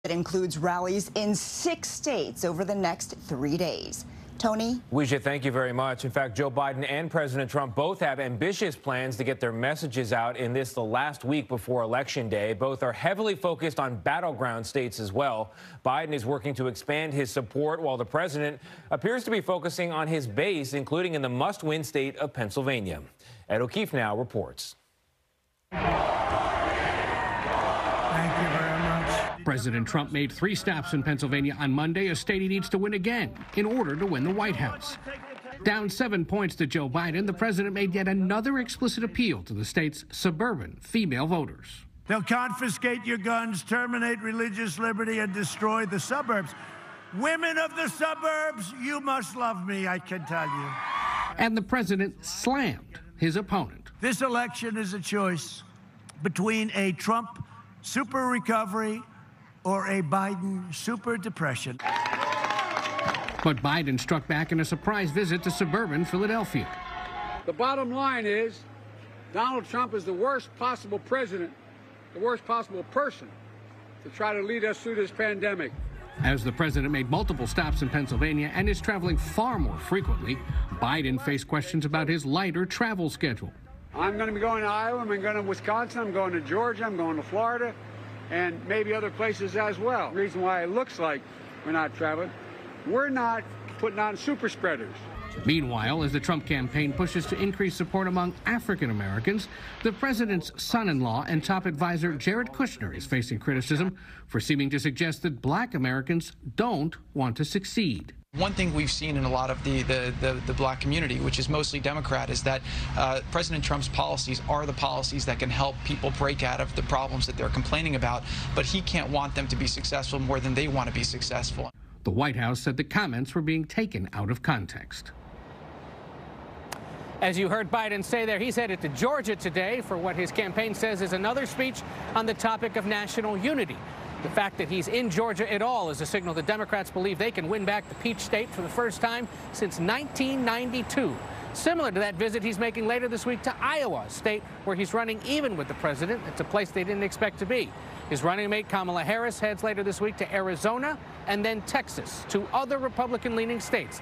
It includes rallies in 6 states over the next 3 days. Tony? Weijia, thank you very much. In fact, Joe Biden and President Trump both have ambitious plans to get their messages out in the last week before Election Day. Both are heavily focused on battleground states as well. Biden is working to expand his support, while the president appears to be focusing on his base, including in the must-win state of Pennsylvania. Ed O'Keefe now reports. Thank you very much. President Trump made 3 stops in Pennsylvania on Monday, a state he needs to win again in order to win the White House. Down 7 points to Joe Biden, the president made yet another explicit appeal to the state's suburban female voters. They'll confiscate your guns, terminate religious liberty, and destroy the suburbs. Women of the suburbs, you must love me, I can tell you. And the president slammed his opponent. This election is a choice between a Trump super recovery or a Biden super depression. But Biden struck back in a surprise visit to suburban Philadelphia. The bottom line is Donald Trump is the worst possible president, the worst possible person to try to lead us through this pandemic. As the president made multiple stops in Pennsylvania and is traveling far more frequently, Biden faced questions about his lighter travel schedule. I'm going to be going to Iowa, I'm going to Wisconsin, I'm going to Georgia, I'm going to Florida, and maybe other places as well. The reason why it looks like we're not traveling, we're not putting on super spreaders. Meanwhile, as the Trump campaign pushes to increase support among African Americans, the president's son-in-law and top advisor Jared Kushner is facing criticism for seeming to suggest that black Americans don't want to succeed. One thing we've seen in a lot of the black community, which is mostly Democrat, is that President Trump's policies are the policies that can help people break out of the problems that they're complaining about, but he can't want them to be successful more than they want to be successful. The White House said the comments were being taken out of context. As you heard Biden say there, he's headed to Georgia today for what his campaign says is another speech on the topic of national unity. The fact that he's in Georgia at all is a signal that Democrats believe they can win back the Peach State for the first time since 1992. Similar to that visit he's making later this week to Iowa, a state where he's running even with the president. It's a place they didn't expect to be. His running mate Kamala Harris heads later this week to Arizona and then Texas, 2 other Republican-leaning states.